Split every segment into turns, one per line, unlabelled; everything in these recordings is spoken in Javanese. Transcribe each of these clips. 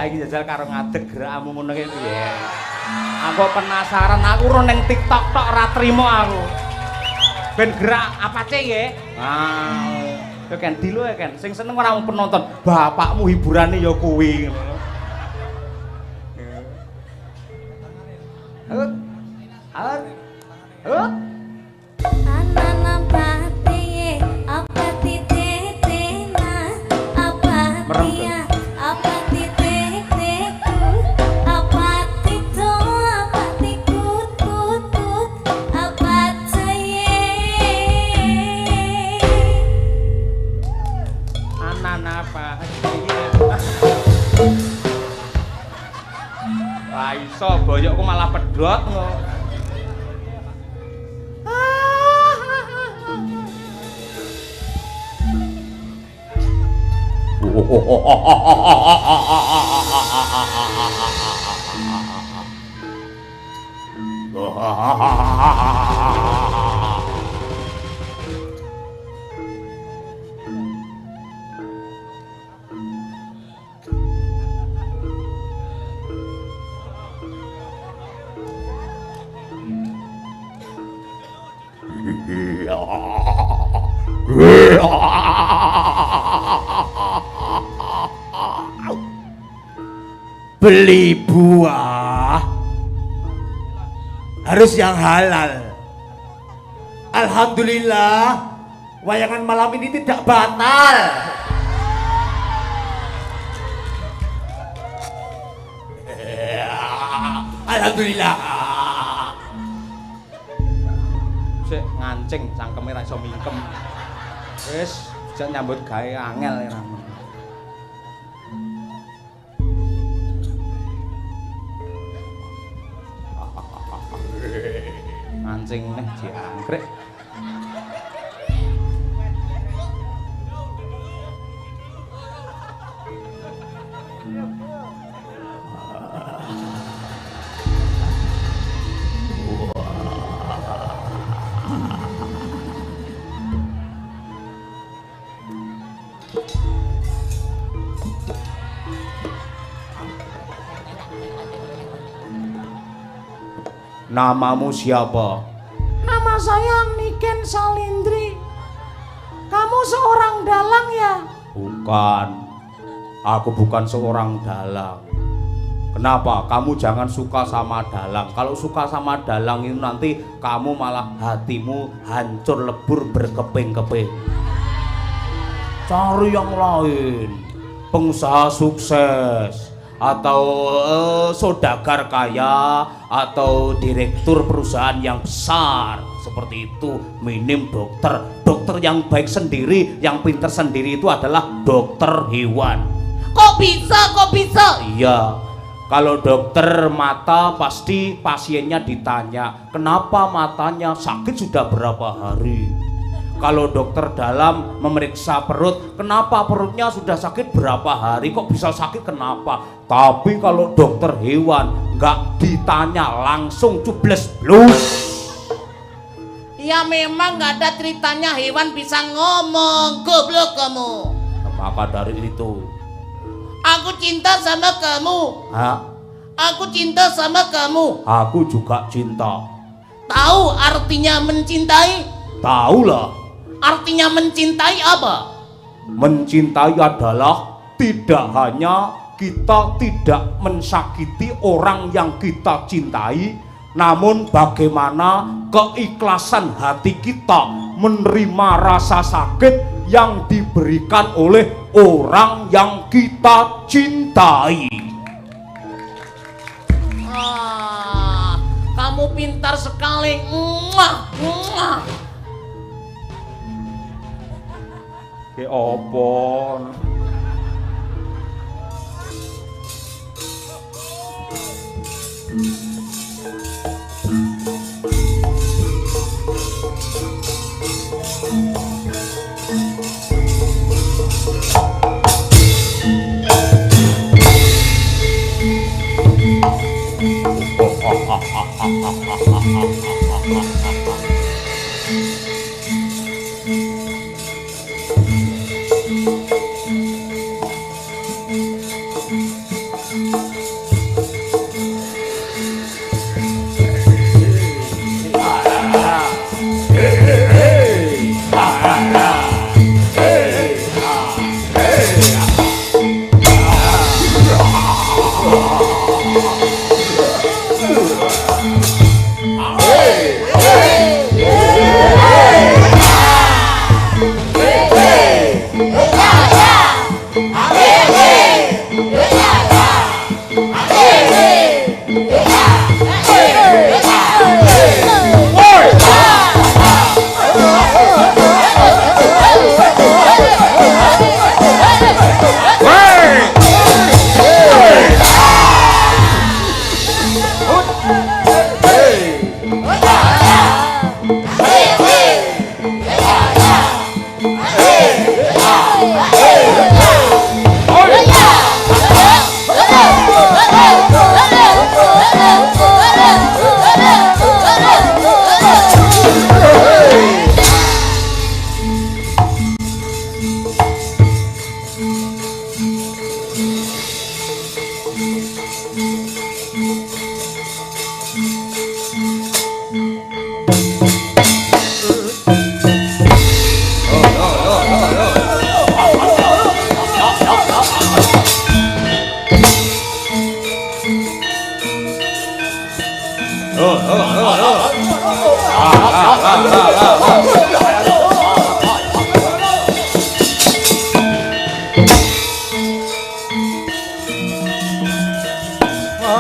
saiki jajal karo ngadeg gerakmu ngono ki piye. Aku penasaran, aku ro ning TikTok tok ora trimo aku. Ben gerak apa cek ya? Yo kan di lo ya kan, sing seneng ora mung penonton, bapakmu hiburane ya kuwi ngono. Halo. Halo.
Anana pate apa titetena apa dia apa titeteku apa tito apa tikut tutut apa caye
Anana apa? Wah iso boyokku malah pedhot ngono.
Beli buah harus yang halal. Alhamdulillah wayangan malam ini tidak batal. Alhamdulillah.
Sik ngancing cangkeme ra iso mingkem. Wis jan nyambut gawe angel ya ramu. Mancing neh jangkrik. Namamu siapa?
Nama saya Niken Salindri. Kamu seorang dalang ya?
Bukan. Aku bukan seorang dalang. Kenapa? Kamu jangan suka sama dalang. Kalau suka sama dalang itu nanti kamu malah hatimu hancur lebur berkeping-keping. Cari yang lain. Pengusaha sukses atau saudagar kaya atau direktur perusahaan yang besar seperti itu. Minim dokter yang baik sendiri, yang pintar sendiri itu adalah dokter hewan.
Kok bisa?
Iya, kalau dokter mata pasti pasiennya ditanya kenapa matanya sakit sudah berapa hari. Kalau dokter dalam memeriksa perut, kenapa perutnya sudah sakit berapa hari, kok bisa sakit kenapa. Tapi kalau dokter hewan nggak ditanya, langsung cubles blus.
Ya memang nggak ada ceritanya hewan bisa ngomong. Goblok kamu.
Maka dari itu
Aku cinta sama kamu. Aku cinta sama kamu.
Aku juga cinta.
Tahu artinya mencintai?
Tahulah.
Artinya mencintai apa?
Mencintai adalah tidak hanya kita tidak mensakiti orang yang kita cintai, namun bagaimana keikhlasan hati kita menerima rasa sakit yang diberikan oleh orang yang kita cintai.
Kamu pintar sekali.
Ke opo?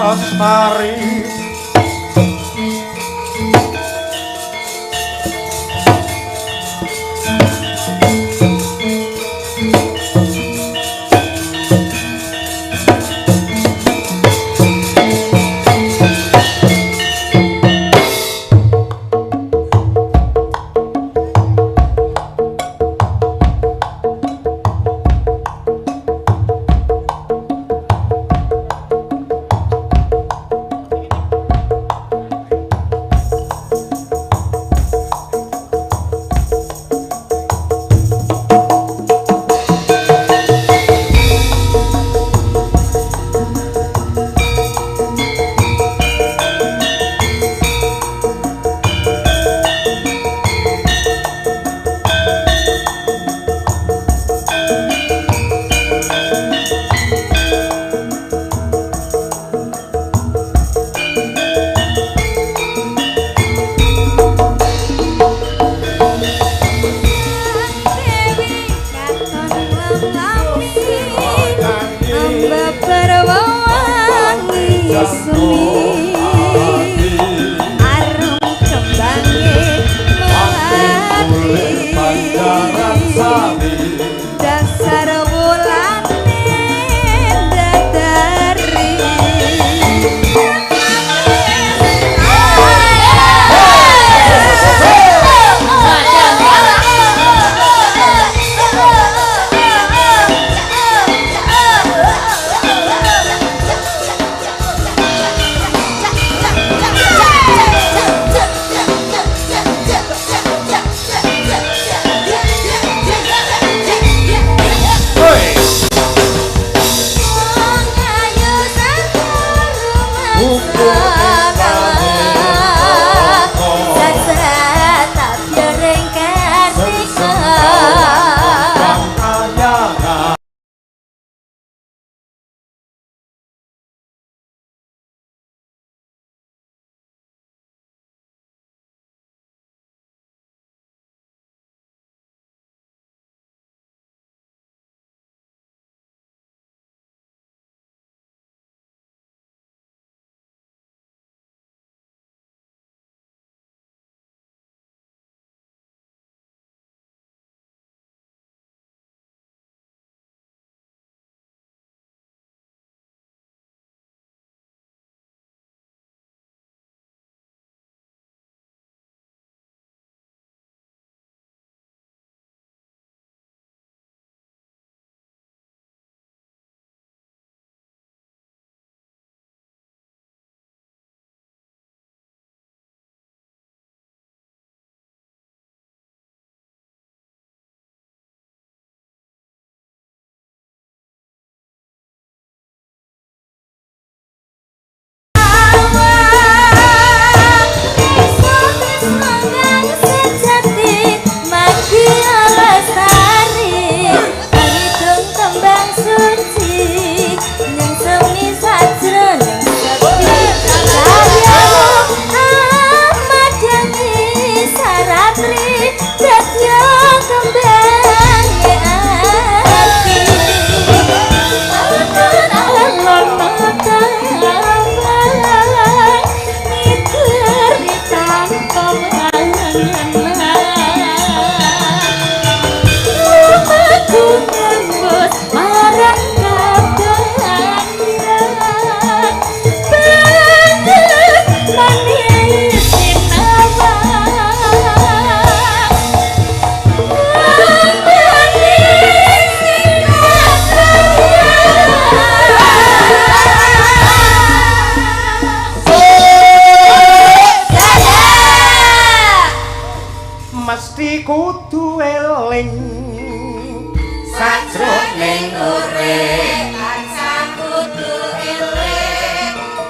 Astari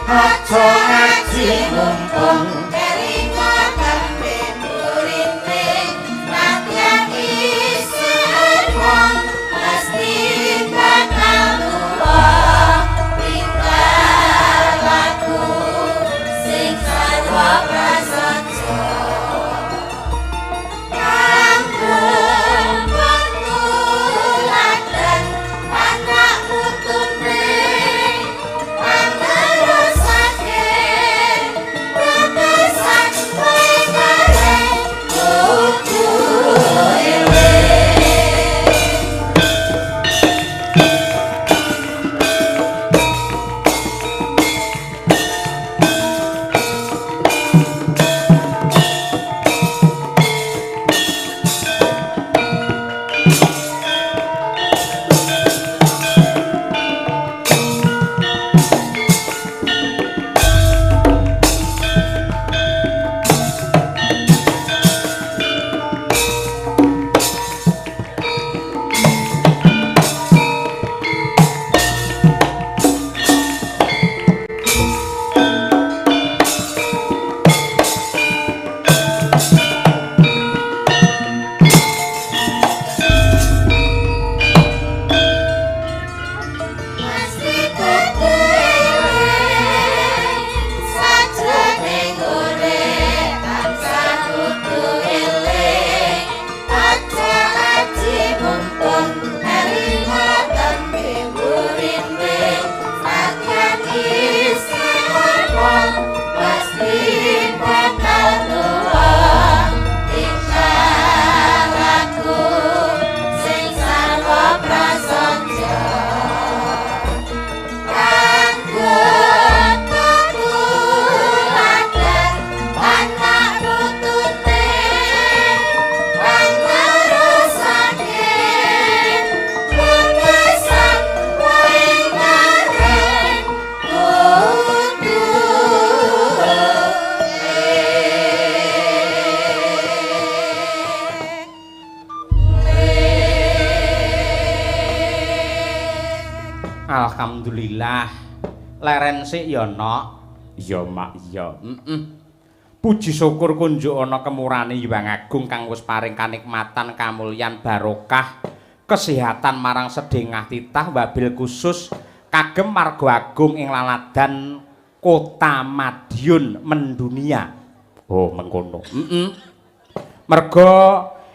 aja ngaji mumpung kelinga tembe murine nadyan isih wong pasti bakal tuwa tinggal laku sing sarwa prasaja kanggo panguladan anak putune
Alhamdulillah leren sik ya nok ya mak ya puji syukur kunjuk ana kemurane Hyang Agung kang wis paring kanikmatan kamulyan barokah kesehatan marang sedengah titah wabil khusus kagem marga agung ing laladan Kota Madiun mendunia oh mengkono merga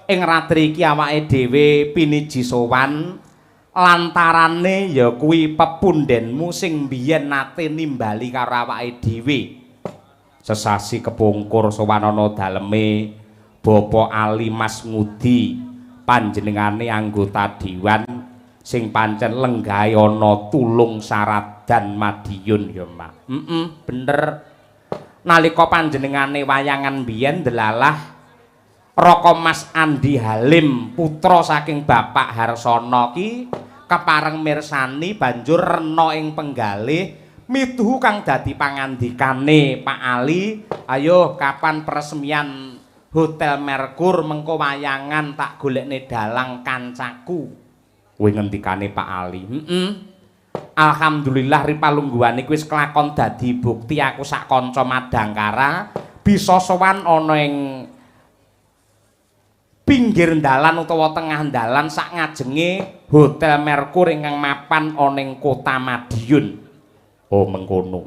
ing ratri iki awake dhewe piniji sowan lantarane ya kuwi pepundhenmu sing biyen nate nimbali karo awake dhewe sesasi kepungkur sowan ana daleme Bapak Ali Mas Ngudi panjenengane anggota dewan sing pancen lenggahe ana Tulung Saradan Madiun ya Mak bener nalika panjenengane wayangan biyen delalah Raka Mas Andi Halim putra saking Bapak Harsono ki kepareng mirsani banjur rena ing penggalih mituhu kang dadi pangandikane Pak Ali ayo kapan peresmian Hotel Merkur mengko wayangan tak golekne dalang kancaku kuwi ngendikane Pak Ali Alhamdulillah ripalungguhan iki wis kelakon dadi bukti aku sak kanca Madangkara bisa sowan ana ing pinggir dalan utawa tengah dalan sak ngajenge Hotel Merkur ingkang mapan ana ing Kota Madiun. Oh mengkono.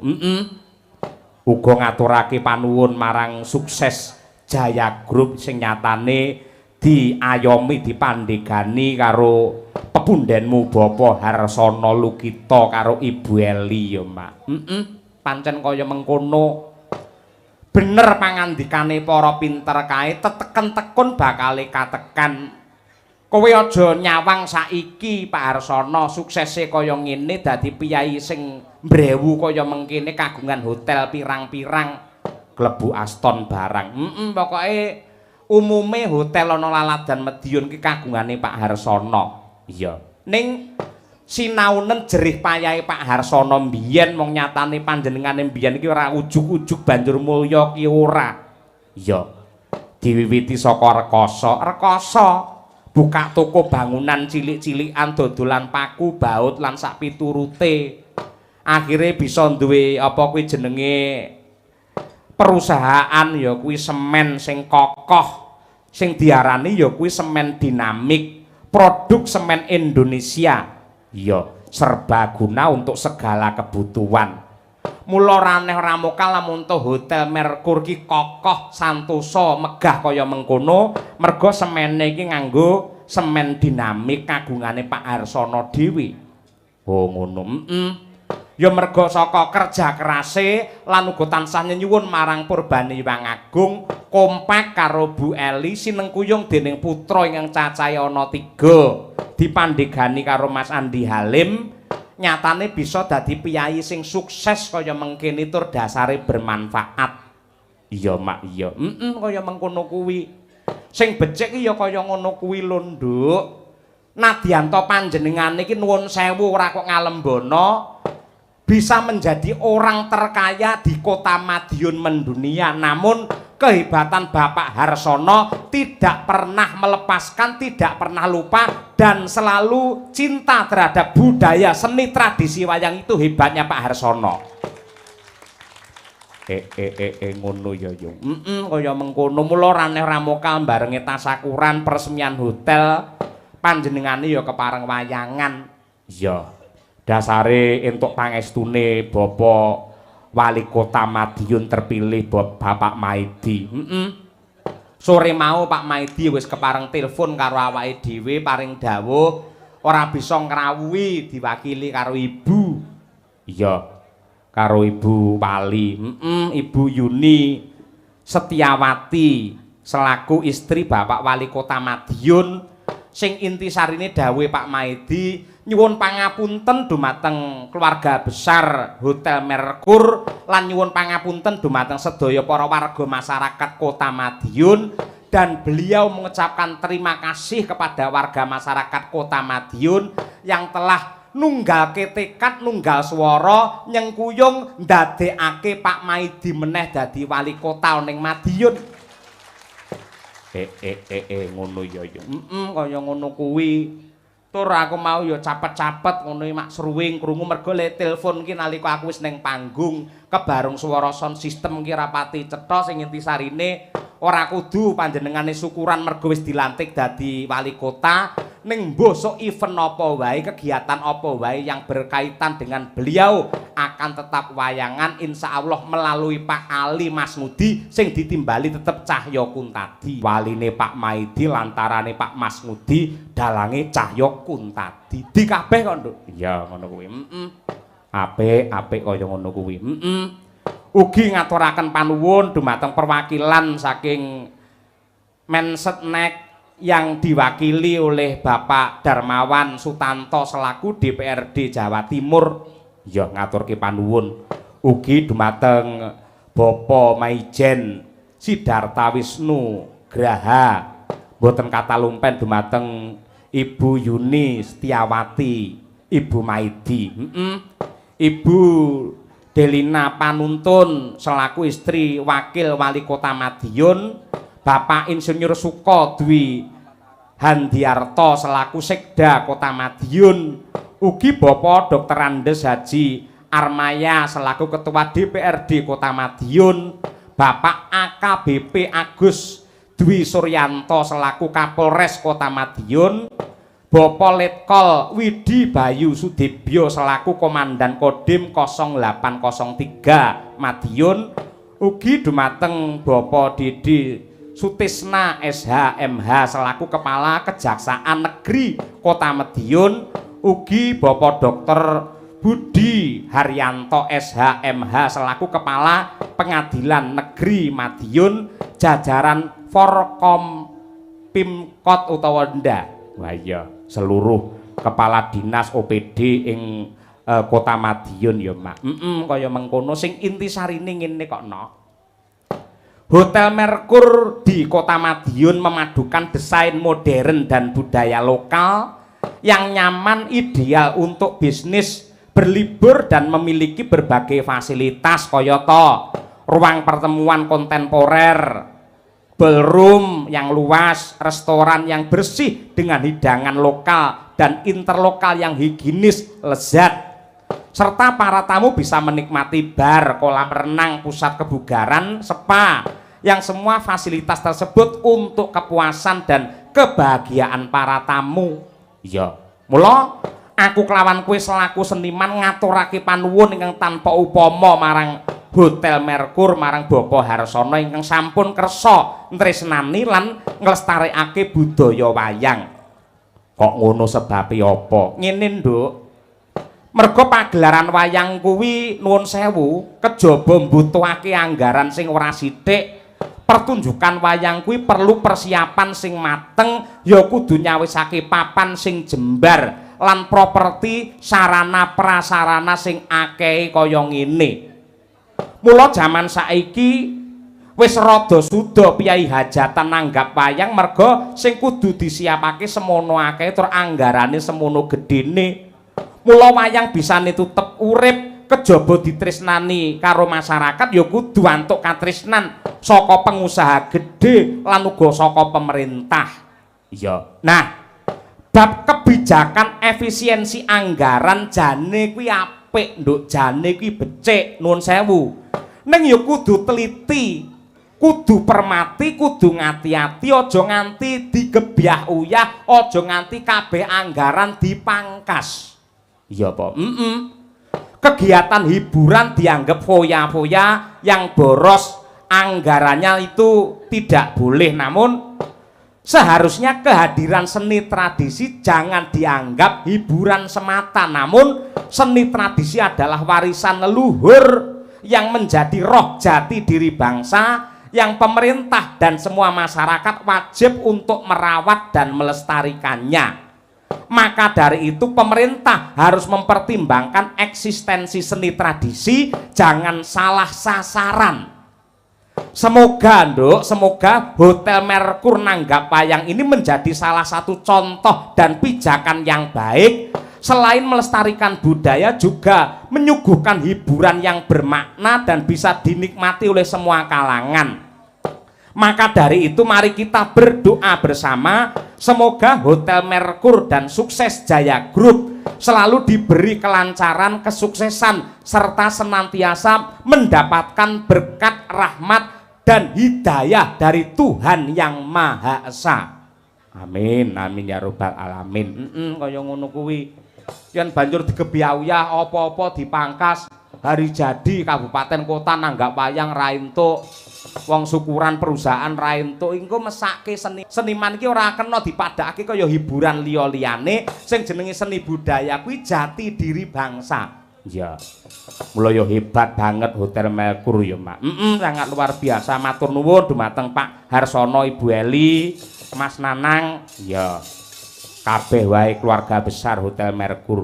Uga ngaturake panuwun marang Sukses Jaya Group sing nyatane diayomi dipandhegani karo pepundhenmu Bapak Harsono Lukita karo Ibu Eli ya, Mak. Pancen kaya mengkono. Bener pangandikane para pinter kae teteken tekun bakale katekan kowe aja nyawang saiki Pak Harsono suksese kaya ngene dadi piyai sing mbrewu kaya mengkene kagungan hotel pirang-pirang klebu Aston barang pokoke umume hotel ana laladan Madiun ki kagungane Pak Harsono iya ning sinaunen jerih payahe Pak Harsono mbiyen mong nyatane panjenengane mbiyen iki ora ujug-ujug banjur mulya ki ora. Iya. Diwiwiti saka rekoso buka toko bangunan cilik-cilikan dodolan paku, baut lan sak piturute. akhirnya bisa duwe apa kuwi jenenge perusahaan ya kuwi semen sing kokoh sing diarani ya kuwi semen dinamik, produk semen Indonesia ya serbaguna untuk segala kebutuhan. Mula raneh ramoka lamun to Hotel Merkur ki kokoh santosa megah kaya mengkono merga semene iki nganggo semen dinamik kagungane Pak Harsono dhewe. Oh ngono. Ya merga saka kerja kerase lan uga tansah nyuwun marang Purbane Hyang Agung kompak karo Bu Eli sinengkuyung dening putra ingkang cacahe ana 3 dipandhegani karo Mas Andi Halim. Nyatane bisa dadi piyayi sing sukses kaya mengkene tur dasare bermanfaat. Iya mak iya. Kaya mengkono kuwi. Sing becik ya kaya ngono kuwi lho, Nduk. Nadyanto panjenengan iki nuwun sewu ora kok ngalembono bisa menjadi orang terkaya di Kota Madiun mendunia, namun kehebatan Bapak Harsono tidak pernah melepaskan, tidak pernah lupa dan selalu cinta terhadap budaya seni tradisi wayang. Itu hebatnya Pak Harsono. Ngono ya yo. Kaya mengkono mula raneh ramoka barengi tasakuran peresmian hotel panjenengane ya kepareng wayangan. Ya. Dasare entuk pangestune Bapak Wali Kota Madiun terpilih Bapak Maidi. Sore mau Pak Maidi wis kepareng telepon karo awake dhewe paring dawuh ora bisa ngrawuhi diwakili karo Ibu. Iya. Karo Ibu Wali. Ibu Yuni Setiawati selaku istri Bapak Wali Kota Madiun sing intisarine dawuhe Pak Maidi nyuwun pangapunten dumateng keluarga besar Hotel Merkur lan nyuwun pangapunten dumateng sedaya para warga masyarakat Kota Madiun dan beliau mengucapkan terima kasih kepada warga masyarakat Kota Madiun yang telah nunggal tekad nunggal swara nyengkuyung ndadekake Pak Maidi meneh dadi wali kota ning Madiun. Ngono ya ya. Kaya ngono kuwi. Tur aku mau ya capet-capet ngono mak sruwing krungu mergo le telepon ki nalika aku wis ning panggung kebarung swara sound system ki rapati cetha sing intisarine ora kudu panjenengane syukuran mergo wis dilantik dadi wali kota ning mbosok event apa wae kegiatan apa wae yang berkaitan dengan beliau akan tetap wayangan insyaallah melalui Pak Ali Masmudi sing ditimbali tetep Cahya Kuntadi waline Pak Maidi lantarane Pak Masmudi dalange Cahya Kuntadi di kabeh kok Nduk. Iya ngono kuwi. Apik kaya ngono kuwi. Ugi ngaturaken panuwun dumateng perwakilan saking Mensetnek yang diwakili oleh Bapak Darmawan Sutanto selaku DPRD Jawa Timur. Ya ngaturke panuwun. Ugi dumateng Bapak Maijen Sidarta Wisnu Graha. Mboten kata lumpen dumateng Ibu Yuni Setiawati, Ibu Maidi. Ibu Delina Panuntun selaku istri wakil wali kota Madiun, Bapak Insinyur Suko Dwi Handiarto selaku Sekda Kota Madiun, ugi Bapak Dr. Andes Haji Armaya selaku Ketua DPRD Kota Madiun, Bapak AKBP Agus Dwi Suryanto selaku Kapolres Kota Madiun, Bapak Letkol Widi Bayu Sudibyo selaku Komandan Kodim 0803 Madiun, ugi dumateng Bapak Didi Sutisna SHMH selaku Kepala Kejaksaan Negeri Kota Madiun, ugi Bapak Dr. Budi Haryanto SHMH selaku Kepala Pengadilan Negeri Madiun, jajaran Forkom Pimkot utawa ndak. Wah iya, seluruh kepala dinas OPD ing Kota Madiun ya, Mak. Kaya mengkono sing intisarine ngene kok, no. Hotel Merkur di Kota Madiun memadukan desain modern dan budaya lokal yang nyaman, ideal untuk bisnis berlibur dan memiliki berbagai fasilitas kayata ruang pertemuan kontemporer, ballroom yang luas, restoran yang bersih dengan hidangan lokal dan interlokal yang higienis lezat, serta para tamu bisa menikmati bar, kolam renang, pusat kebugaran, spa, yang semua fasilitas tersebut untuk kepuasan dan kebahagiaan para tamu. Iya, mula aku kelawan kowe selaku seniman ngaturake panuwun ingkang tanpa upama marang Hotel Merkur, marang Bapak Harsono ingkang sampun kersa tresnani lan nglestarekake budaya wayang. Kok ngono sebabe apa? Ngene, Nduk. Merga pagelaran wayang kuwi nuwun sewu, kejaba mbutuhake anggaran sing ora sithik. Pertunjukan wayang kuwi perlu persiapan sing mateng, ya kudu nyawisake papan sing jembar lan properti sarana prasarana sing akeh kaya ngene. Mula jaman saiki wis rada suda piyai hajatan nanggap wayang merga sing kudu disiapake semono akeh tur anggarane semono gedene. Mula wayang bisane tetep urip kejaba ditresnani karo masyarakat ya kudu antuk katresnan saka pengusaha gedhe lan uga saka pemerintah. Iya. Nah, bab kebijakan efisiensi anggaran jane kuwi apik, Nduk. Jane kuwi becik, nuwun sewu. Ning ya kudu teliti, kudu permati, kudu ngati-ati, aja nganti digebyah uyah, aja nganti kabeh anggaran dipangkas. Iya apa? Kegiatan hiburan dianggap foya-foya yang boros anggarannya itu tidak boleh, namun seharusnya kehadiran seni tradisi jangan dianggap hiburan semata, namun seni tradisi adalah warisan leluhur yang menjadi roh jati diri bangsa yang pemerintah dan semua masyarakat wajib untuk merawat dan melestarikannya. Maka dari itu pemerintah harus mempertimbangkan eksistensi seni tradisi, jangan salah sasaran. Semoga, Nduk, semoga Hotel Merkur nanggap wayang ini menjadi salah satu contoh dan pijakan yang baik. Selain melestarikan budaya juga menyuguhkan hiburan yang bermakna dan bisa dinikmati oleh semua kalangan. Maka dari itu mari kita berdoa bersama semoga Hotel Merkur dan Sukses Jaya Group selalu diberi kelancaran, kesuksesan serta senantiasa mendapatkan berkat, rahmat dan hidayah dari Tuhan yang Maha Esa. Amin, amin ya robbal alamin. Kaya ngono kuwi. Yen banjur digebyah apa-apa dipangkas, hari jadi kabupaten kota nanggap wayang ra entuk. Wong syukuran perusahaan ra entuk, engko mesake seniman iki ora kena dipadhakake kaya hiburan liya-liyane sing jenenge seni budaya kuwi jati diri bangsa. Iya. Mula ya hebat banget Hotel Merkur ya, Mak. Sangat luar biasa. Matur nuwun dumateng Pak Harsono, Ibu Eli, Mas Nanang, ya. Kabeh wae keluarga besar Hotel Merkur.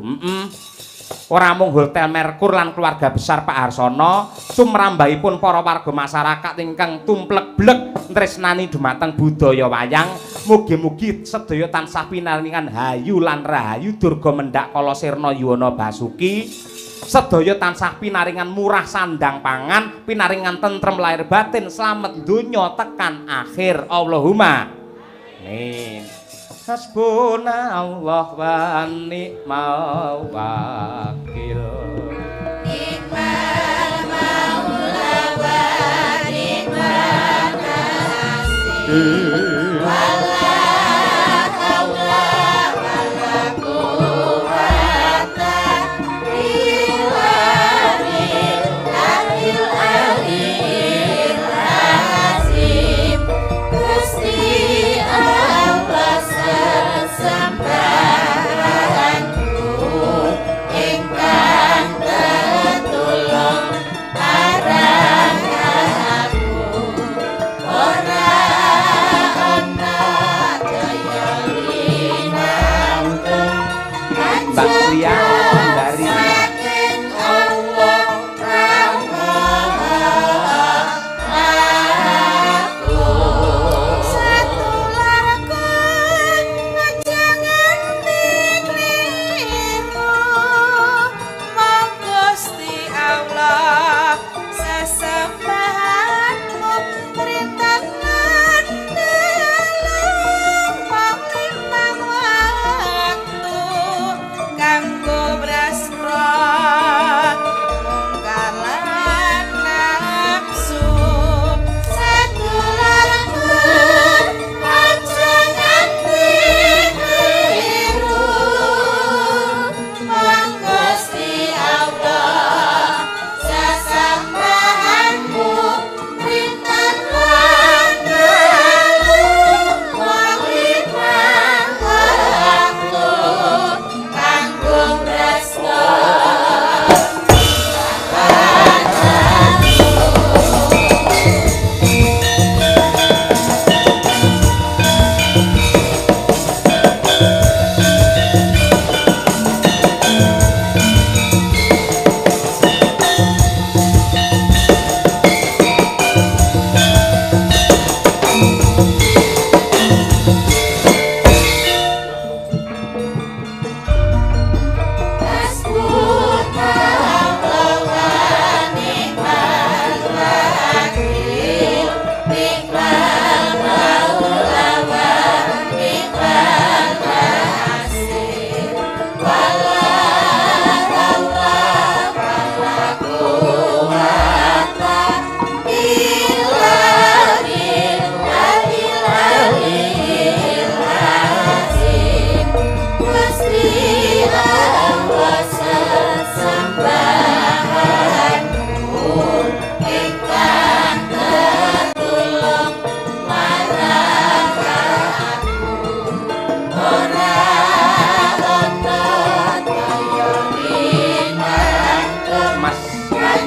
Ora mung Hotel Merkur lan keluarga besar Pak Harsono, sumrambahipun para warga masyarakat ingkang tumplek-blek tresnani dumateng budaya wayang, mugi-mugi sedaya tansah pinaringan hayu lan rahayu durga mendhak kala sirna yuwana basuki, sedaya tansah pinaringan murah sandang pangan, pinaringan tentrem lahir batin, slamet donya tekan akhir. Allahumma amin. Hasbunallah wa ni'mal wakil.
Ni'mal maula wa ni'mal nasir. Wala haula wala quwwata illa billahil aliyyil azim. Gusti Allah sesembahanku ingkang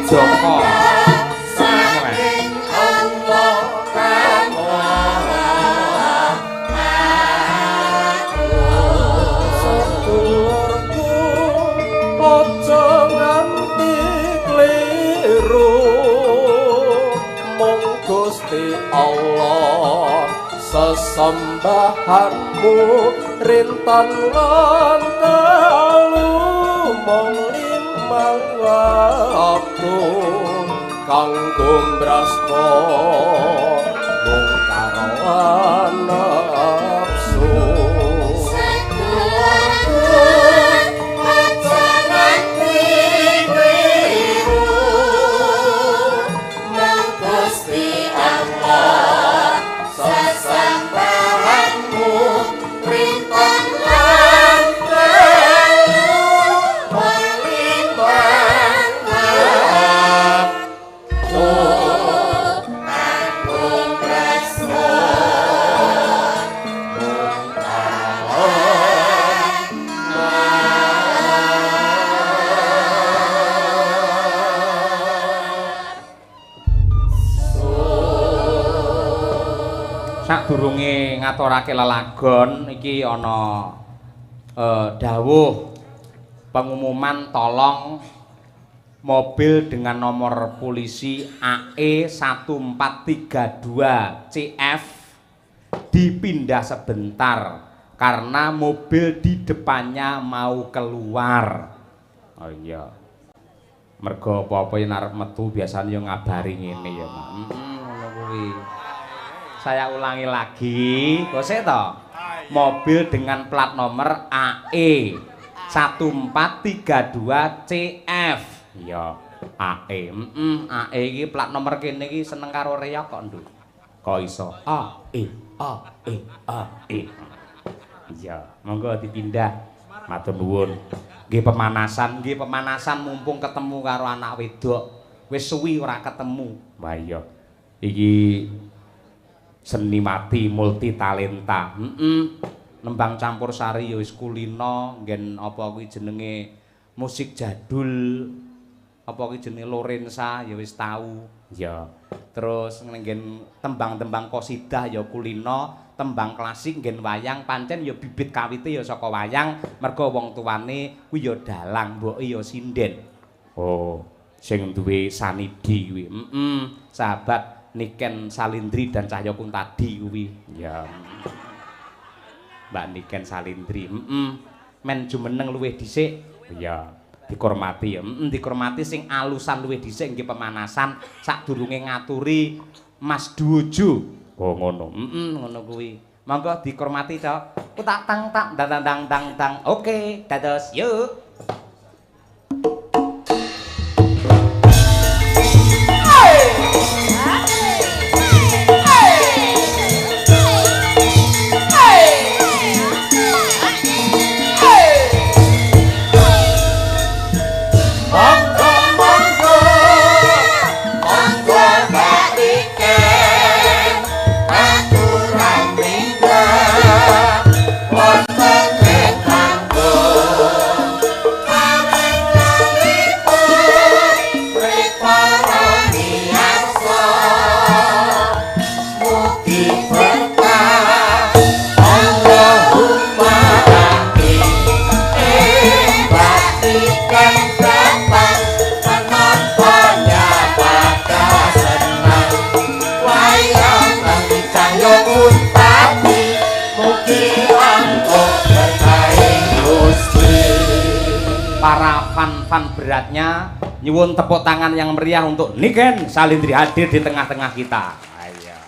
Joko.
saking Allah kang
Sedulurku aja nganti kliru mung Gusti Allah sesembahanmu rintan lan telu mung limang waktu kanggo mbrasmo mung karawan nafsu.
Sadurunge ngaturake lelagon iki ana dawuh pengumuman tolong mobil dengan nomor polisi AE 1432 CF dipindah sebentar karena mobil di depannya mau keluar. Oh iya. Mergo apa-apa yen arep metu biasane yo ngabari ngene ya, Mak. Ngono kuwi. Saya ulangi lagi, kosek toh? Mobil dengan plat nomor AE 1432 CF. Iya, AE. AE iki plat nomor kene iki seneng karo reok kok, Nduk. Kok iso? AE. Iya, monggo dipindah. Matur nuwun. Nggih pemanasan mumpung ketemu karo anak wedok. Wis suwi ora ketemu. Wah iya. Iki seni mati multi talenta. Nembang campur sari ya wis kulino, nggen apa kuwi jenenge musik jadul. Apa kuwi jenenge Lorenza ya wis tau. Ya. Terus nggen tembang-tembang qasidah ya kulino, tembang klasik nggen wayang pancen ya bibit kawite ya saka wayang, mergo wong tuane kuwi ya dalang, mboke ya sinden. Oh, sing duwe sanidi kuwi. Sahabat Niken Salindri dan Cahyo Kuntadi kuwi. Ya. Mbak Niken Salindri. Men jumeneng luwih dhisik. Ya, dihormati ya. Dihormati sing alusan luwih dhisik nggih pemanasan sadurunge ngaturi Mas Duojo. Oh ngono. Ngono kuwi. Monggo dihormati, Cok. Ku tak tang tak dang dang dang dang. Oke, dados yuk. Para fan-fan beratnya nyuwun tepuk tangan yang meriah untuk Niken Salindri hadir di tengah-tengah kita. Ayo.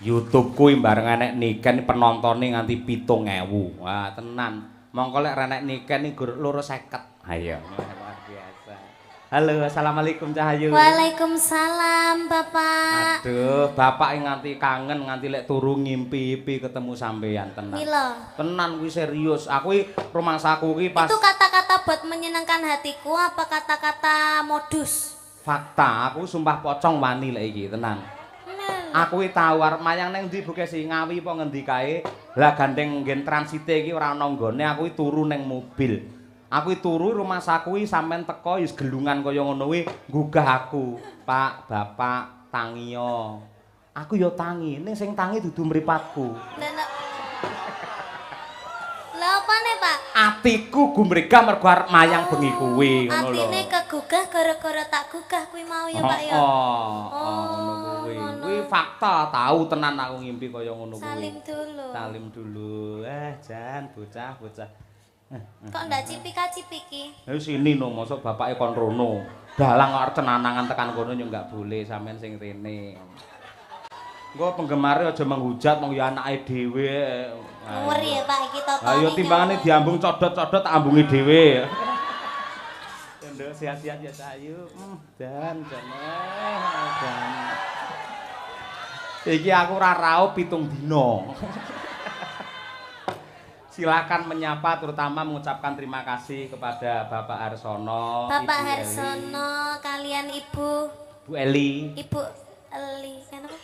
YouTube kuwi bareng enek Niken penontonnya nganti 7.000. Wah, tenan. Mongko lek renek Niken iki gur 250. Ayo. Luar biasa. Halo, assalamualaikum Cahayu.
Waalaikumsalam, Bapak.
Aduh, bapak nganti kangen nganti lek turu ngimpi-impi ketemu sampean tenan.
Mila.
Tenan kuwi serius. Aku iki rumangsaku iki pas
Itu kata-kata buat menyenangkan hatiku apa kata-kata modus?
fakta, aku sumpah pocong wani lek iki tenan. Aku iki tau arep mayang ning ndi Bukesi Ngawi apa ngendi kae. Lah gandeng nggen transite iki ora ana nggone, aku iki turu ning mobil. Aku turu rumah saku sampean teko wis gelungan kaya ngono kuwi nggugah aku. Pak, Bapak, tangiyo. Aku ya tangi, ning sing tangi dudu mripatku.
Lah opane, Pak?
Atiku gumregah mergo arep mayang bengi kuwi ngono lho.
Atine kegugah gara-gara tak gugah kuwi mau ya, Pak ya.
Ngono kuwi. Kuwi fakta, tahu tenan aku ngimpi kaya ngono kuwi.
Salim dulu.
Salim dulu. Jan bocah-bocah.
Kok ndak cipika-cipiki?
Ayo sini no, mosok bapake kon rono. Dalang kok arep cenanangan tekan kono yo enggak boleh sampean sing rene. Engko penggemare aja menghujat wong ya anake dhewe.
Ngeri ya Pak iki totone.
Ayo timbangane diambung codot-codot tak ambungi dhewe. Nduk sehat-sehat ya Cahayu. Dan. Iki aku ora raup 7 dina. Silakan menyapa terutama mengucapkan terima kasih kepada Bapak Harsono.
Bapak
Ibu
Harsono kalian Ibu
Bu Eli.
Ibu Eli kenapa?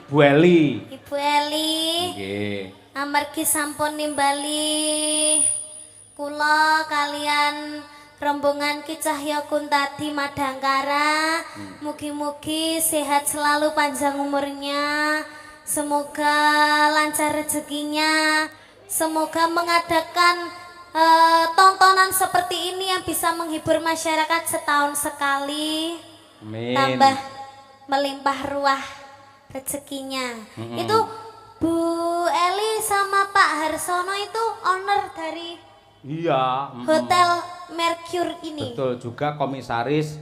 Bu Eli.
Ibu Eli.
Nggih.
Amargi sampun nimbali kula kalian rombongan Ki Cahya Kuntadi Madangkara. Mugi-mugi sehat selalu panjang umurnya. Semoga lancar rezekinya. Semoga mengadakan tontonan seperti ini yang bisa menghibur masyarakat setahun sekali.
Amin.
Tambah melimpah ruah rezekinya. Itu Bu Eli sama Pak Harsono itu owner dari
Iya.
Hotel Mercure ini.
Betul juga komisaris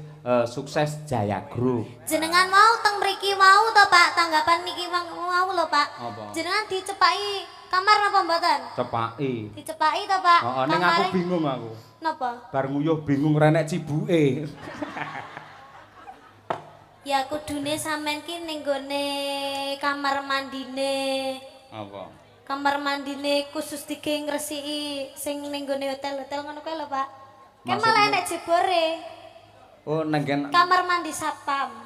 Sukses Jaya Group.
Jenengan mau teng mriki wau to Pak, tanggapan niki wau lho Pak.
Apa?
Jenengan dicepaki kamar napa mboten?
Cepaki.
Dicepaki to Pak.
Heeh, ning aku bingung aku.
Napa?
Bar nguyuh bingung renek cibuke.
Ya kudune sampean ki ning gone kamar mandine.
Apa?
Kamar mandine khusus dige ngresiki sing ning gone hotel-hotel ngono kae lho Pak. Kan malah enek jebore.
Oh, nenggen
Kamar mandi satpam.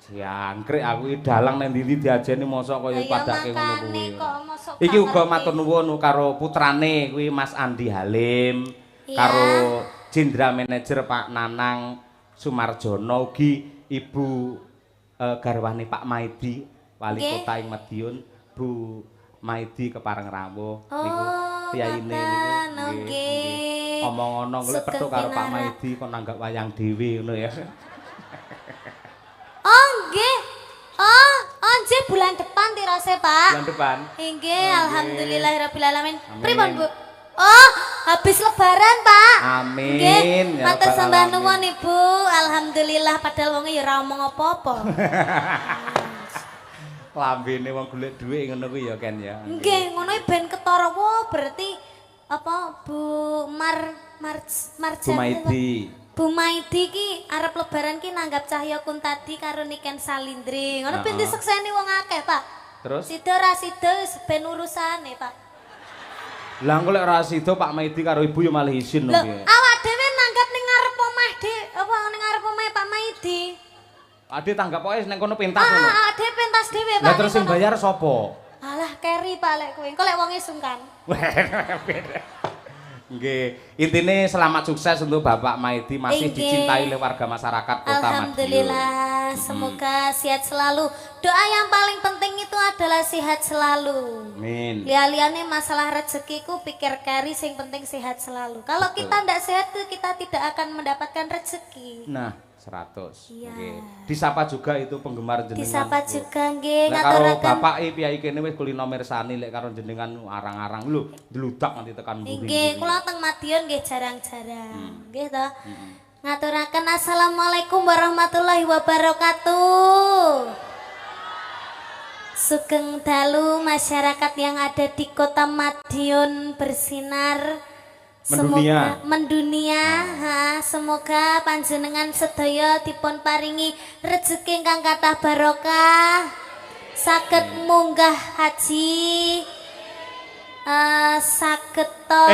jangkrik aku iki dalang nang ndi diajeni mosok kaya padake ngono kuwi.
Kok mosok
Iki
kamar
uga
ki.
matur nuwun karo putrane kuwi Mas Andi Halim
Iya.
karo Jenderal Manajer Pak Nanang Sumarjono ugi Ibu garwane Pak Maidi Wali
Nggih.
Kota ing Madiun Bu Maidi Kepareng Rawuh
Oh,
niku piyaine niku.
ngoten, nggih.
Omong ono golek
Sugeng
petuk karo Pak
pinara.
Maidi kon nanggap wayang dhewe ngono ya.
Oh nggih. Oh, nggih bulan depan tirose, Pak.
Bulan depan.
Nggih, alhamdulillahirabbil alamin.
Amin.
Pripun, Bu? Oh, habis lebaran, Pak.
Amin.
Nggih,
Ya
matur
Rabbal
sembah
alamin.
nuwun Ibu. Alhamdulillah padahal wonge ya ora omong apa-apa.
Lambene wong golek dhuwit ngono kuwi ya Ken ya.
Nggih, ngono ben ketara. Wo, berarti apa Bu
Bu
Marjan
Maidi.
Bu Maidi ki arep lebaran ki nanggap Cahya Kuntadi karo Niken Salindri. Ngono ben disekseni wong akeh, Pak.
Terus
Sida ra sida wis ben urusane, Pak.
lah engko lek ora sida Pak Maidi karo Ibu ya malah izin lho
Lho,
piye.
awak dhewe nanggap ning ngarep omah apa ning ngarep omah Pak Maidi.
Ade tanggap pokoke ning kono pentas ngono.
Awak dhewe pentas dhewe, Pak.
Lah terus sing
ning kono.
bayar sapa?
Alah, keri Pak lek kowe. Engko lek wonge sungkan.
Nggih, intine selamat sukses untuk Bapak Maidi masih
Nggih.
dicintai oleh warga masyarakat Kota Madiun.
Alhamdulillah, semoga sehat selalu. Doa yang paling penting itu adalah sehat selalu.
Amin.
Lihat-lihatnya masalah rezekiku pikir kari sing penting sehat selalu. Kalau kita tidak sehat tuh kita tidak akan mendapatkan rezeki.
Nah, 100.
Iya.
Nggih. Disapa juga itu penggemar jenengan.
Disapa
Bu.
juga nggih
Lek karo
ngaturaken.
bapak piyai kene wis kulino mirsani lek karo jenengan arang-arang lho dludak nanti tekan mburi.
Nggih, kula teng Madiun nggih jarang-jarang. Nggih to. Ngaturaken assalamualaikum warahmatullahi wabarakatuh. Sugeng dalu masyarakat yang ada di Kota Madiun bersinar.
Mendunia.
Mendunia, semoga panjenengan sedaya dipun paringi rezeki ingkang kathah barokah. Saged munggah haji. Saged to.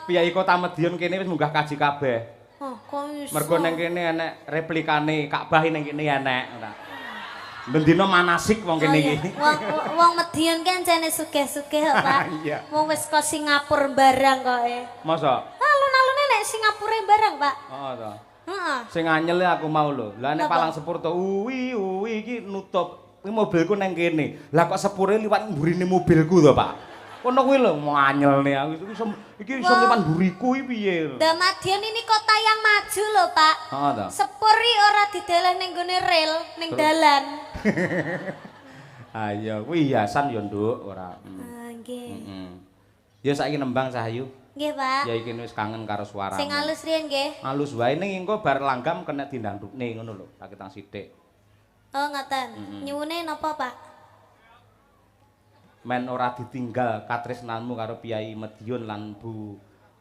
Piyai Kota Madiun kene wis munggah kaji kabeh.
Oh, kok iso?
Mergo ning kene enek replikane Ka'bah ning kene enek. Bendina manasik wong kene
iya.
iki.
Wong Madiun kan jane sugih-sugih kok, Pak.
Iya.
Wong wis ke Singapura barang kok
Masa?
Alun-alune nek Singapura barang, Pak.
Oh to.
Heeh.
Sing anyel aku mau lho. Lah nek
Apa?
palang sepur to uwi iki nutup. Kuwi mobilku nang kene. Lah kok sepure liwat mburine mobilku to, Pak. Kono kuwi lho mau anyel nih aku iki iso liwat mburiku iki piye.
Damadian ini kota yang maju lho, Pak.
Heeh to.
Sepuri ora dideleh ning gone rel, ning dalan.
Ayo, kuwi hiasan ya, Nduk, ora.
Ah, nggih.
Heeh. Ya saiki nembang Sahayu.
Nggih, Pak.
Ya iki wis kangen karo suaramu.
Sing halus riyen nggih.
Halus wae ning engko bar langgam kena dindangdukne ngono lho, tak ketang sithik.
Oh, ngoten. Nyuwune napa, Pak?
Men ora ditinggal katresnanmu karo Piai Medion lan Bu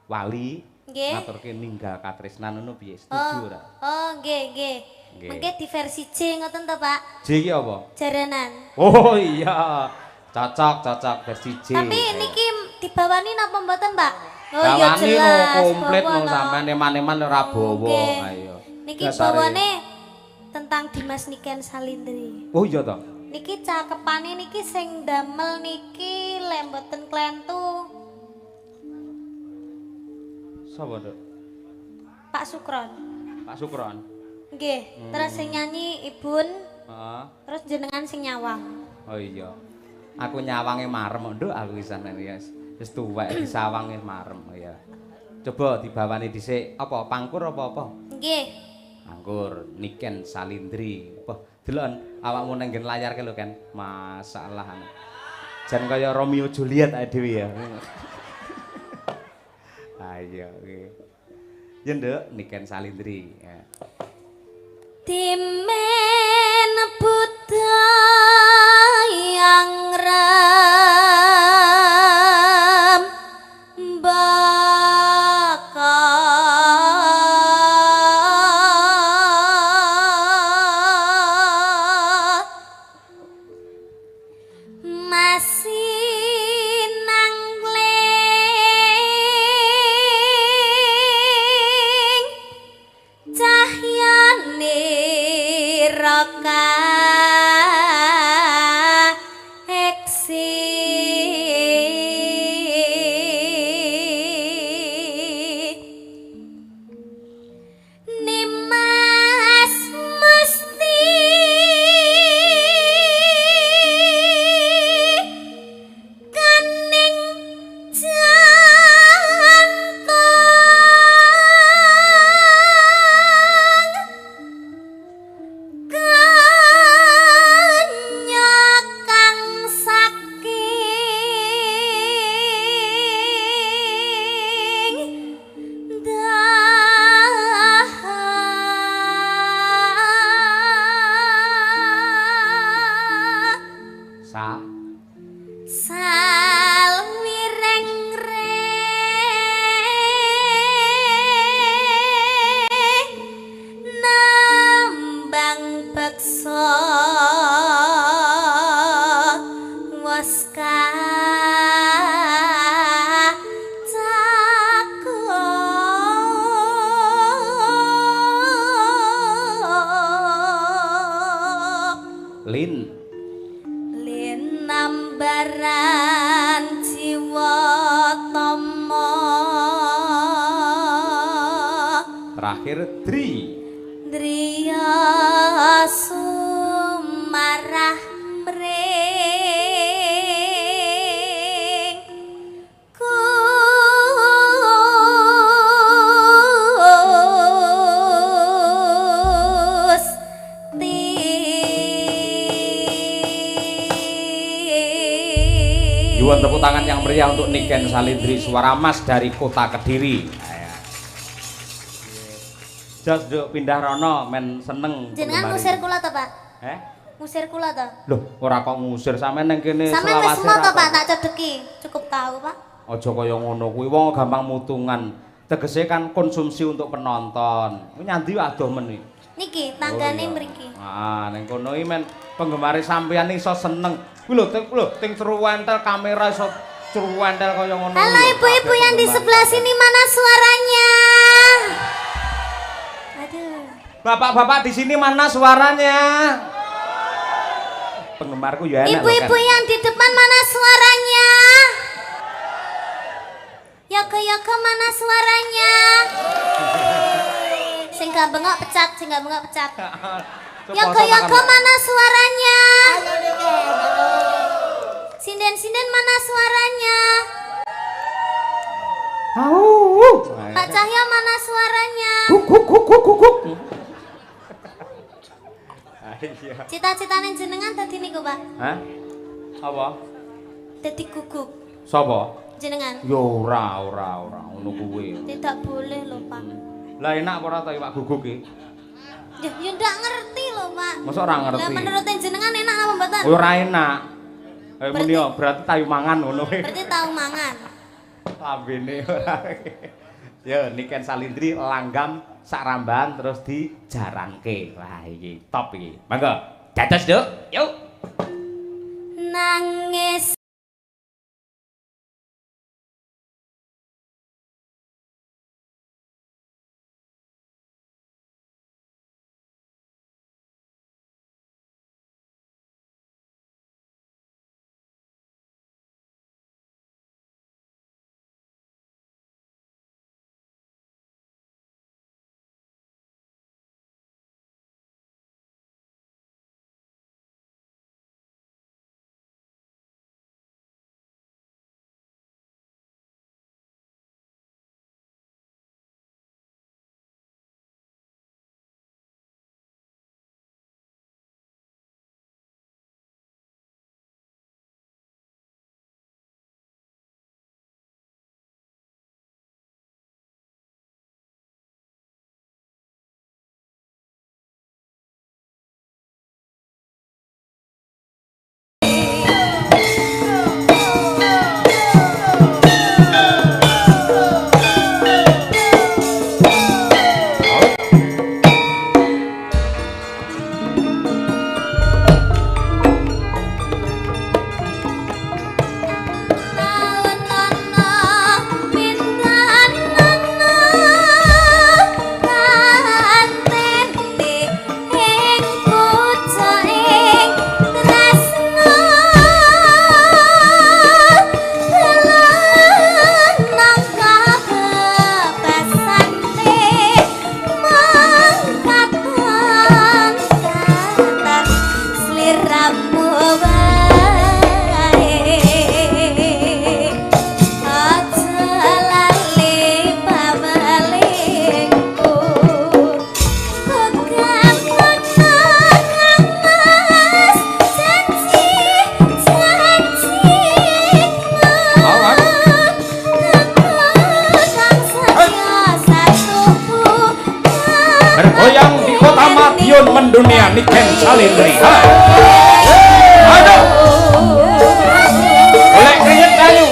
Wali.
Nggih.
Ngaturke ninggal katresnan ngono piye? Setuju ora?
Oh, nggih, nggih.
Nggih.
Mengke di versi J ngoten to, Pak?
J iki apa?
Jaranan.
Oh iya. Cocok versi J.
Tapi niki dibawani napa mboten, Pak? Oh
Bawani
iya
no
jelas.
komplit
bawa
no
no.
sampean eman-eman ora bawa.
Nggih.
Ayo.
Niki
Dasare.
bawane tentang Dimas Niken Salindri.
Oh iya to.
Niki cakepane niki sing damel niki lemboten klentu
Sapa, Dok?
Pak Sukron.
Pak Sukron.
Nggih, terus sing nyanyi Ibun,
Heeh.
terus jenengan sing nyawang.
Oh iya. Aku nyawange marem, Nduk, aku wisan ya. Wis tuwek disawange marem ya. Coba dibawani dhisik apa pangkur apa?
Nggih.
Anggur Niken Salindri. Wah, delok awakmu nang nggen layar ke lho kan. Masalah. Jan kaya Romeo Juliet ae dhewe ya. Ayo iki. Ya Nduk, Niken Salindri. Ya.
Timen buta yang ram bakal masih nangling cahyane raka eksi Nimas mesti kaning jantong kanyakang saking
Sa
nambang beksa waska cakep
Lin.
Linambaran jiwa tama
Terakhir Dri.
driya sumarah mring Gusti.
Yuwun tepuk tangan yang meriah untuk Niken Salindri, suara emas dari kota Kediri. Jos Nduk pindah rono men seneng.
Jenengan
penggemar
ngusir
ini.
kula to, Pak?
Eh?
Ngusir kula to?
Loh, ora kok ngusir sampean nang kene
Sampeyan wis
selawase
semua to,
ra
Pak,
kok.
tak cedeki. Cukup tahu, Pak.
Aja kaya ngono kuwi wong gampang mutungan. Tegese kan konsumsi untuk penonton. Kuwi nyandi adoh men iki.
Niki tanggane
Oh, iya.
mriki.
Ah, ning kono iki men penggemar sampean iso seneng. Kuwi lho, ting ceruwentel kamera iso ceruwentel kaya ngono.
Halo
lho.
ibu-ibu
Kabeh
yang di
penggemar
sebelah
sampean.
sini mana suaranya? Aduh.
Bapak-bapak di sini mana suaranya? Penggemarku ya enak.
Ibu-ibu yang di depan mana suaranya? Yoga-yoga mana suaranya? Sing gak bengok pecat, sing gak bengok pecat. Yoga-yoga mana suaranya? Sinden-sinden mana suaranya? Pak Cahyo mana suaranya? Cita-citane jenengan dadi niku, Pak?
Hah? Apa?
Dadi guguk.
Sapa?
Jenengan.
Yo ora ngono kuwi.
Tidak boleh loh, Pak.
Lah enak apa ora ta Pak guguk iki?
Ya ndak ngerti loh, Pak.
Masa ora ngerti?
Lah menurut jenengan enak apa mboten?
Ora enak. Muni yo berarti tayu mangan ngono kuwi.
Berarti tahu mangan.
Lambene ora. Yo niken salindri langgam sak ramban terus dijarangke. Wah iki top iki. Mangga. Dados, Duk. Yuk.
Nangis
mendunia Niken Salindri. Aduh, boleh keringet kayu.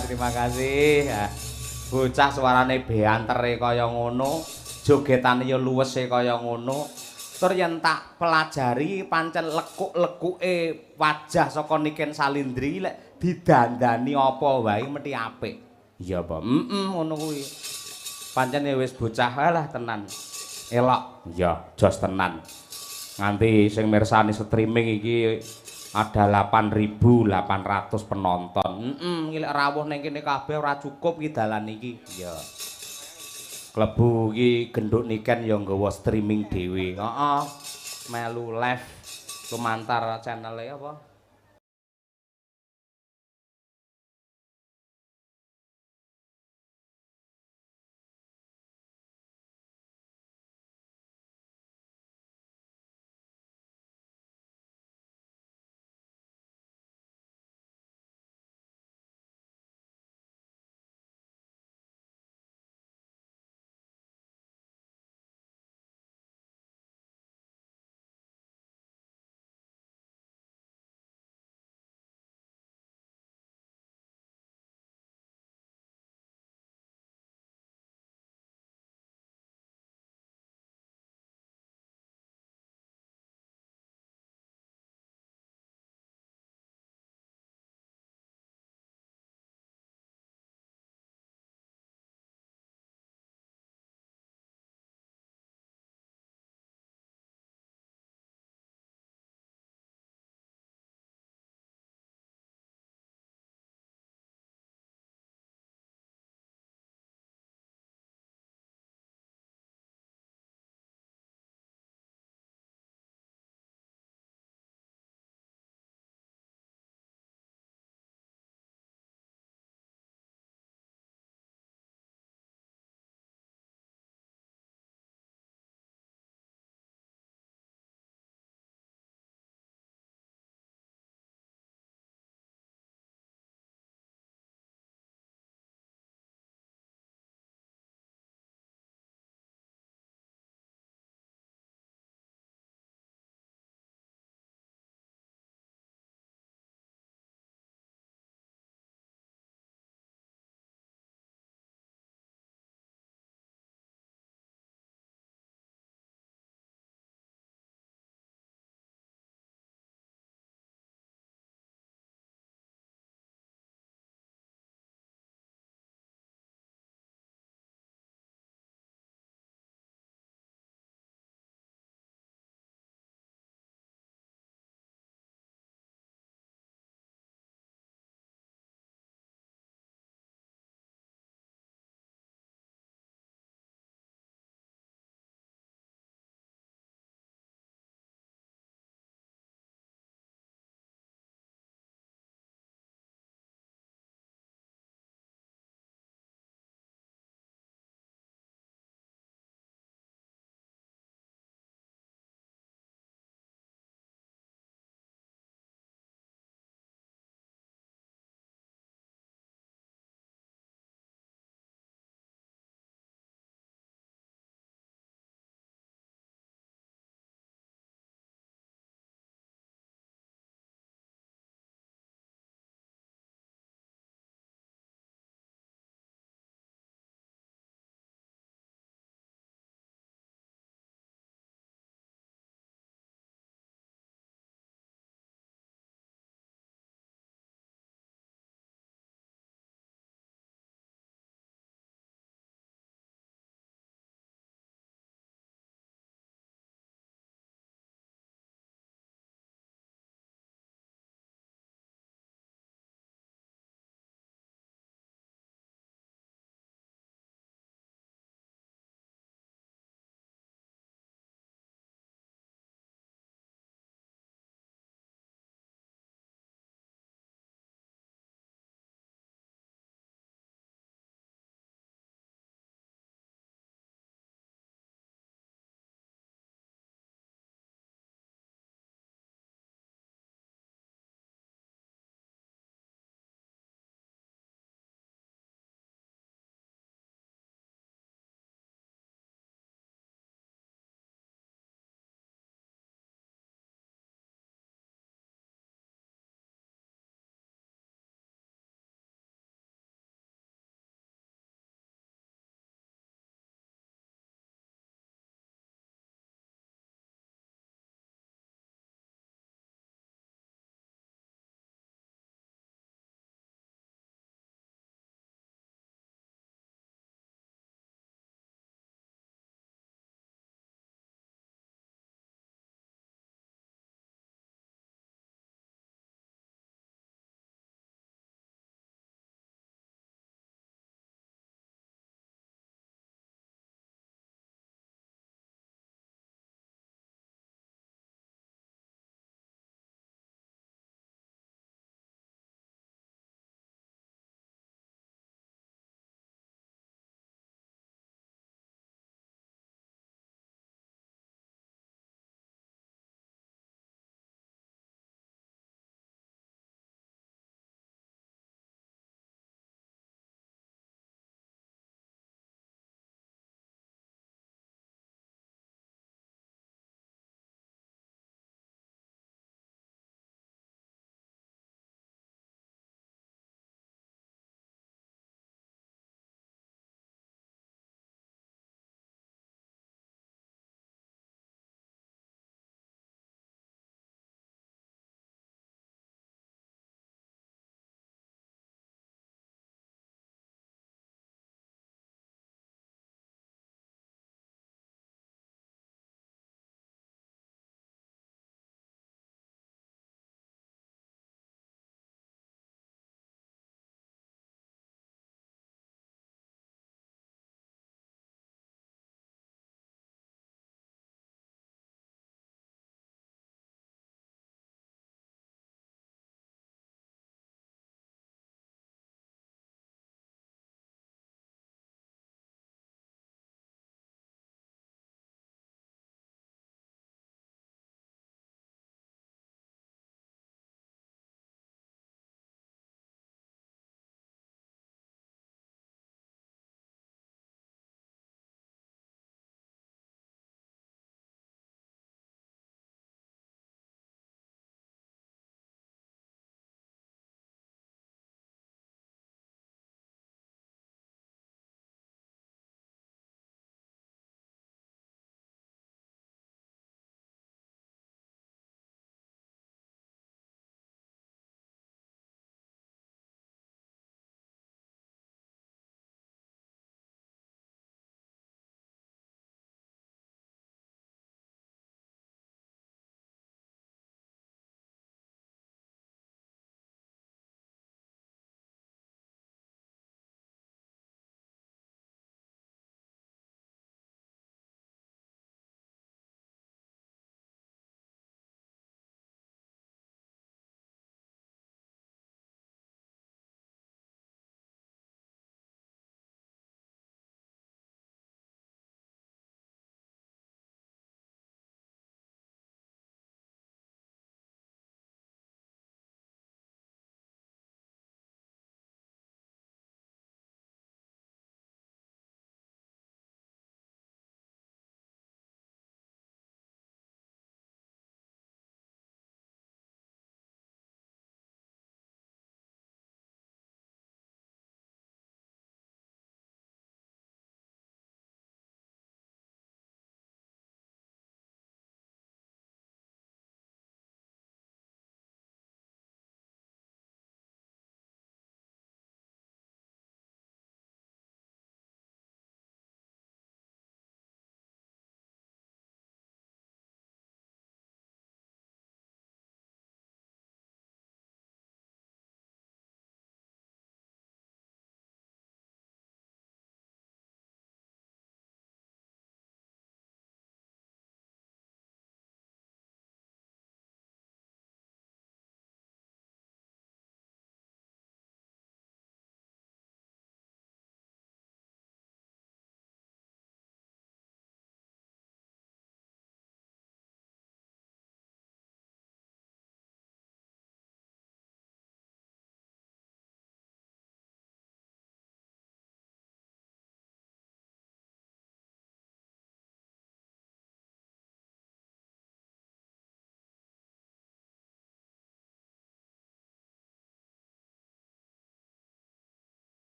terima kasih. Ya. Bocah suarane beantere kaya ngono, jogetane ya luwese kaya ngono. Tur yen tak pelajari pancen lekuk-lekuke wajah saka Niken Salindri lek didandani apa wae mesti apik. Iya apa? Ngono kuwi. Pancen wis bocah lah tenan. Elok. Iya, jos tenan. Nganti sing mirsani streaming iki ada 8.800 penonton. Iki lek rawuh ning kene kabeh ora cukup iki dalan iki. Iya. Klebu iki genduk Niken ya nggawa streaming dhewe. Heeh. Melu live lumantar channel apa?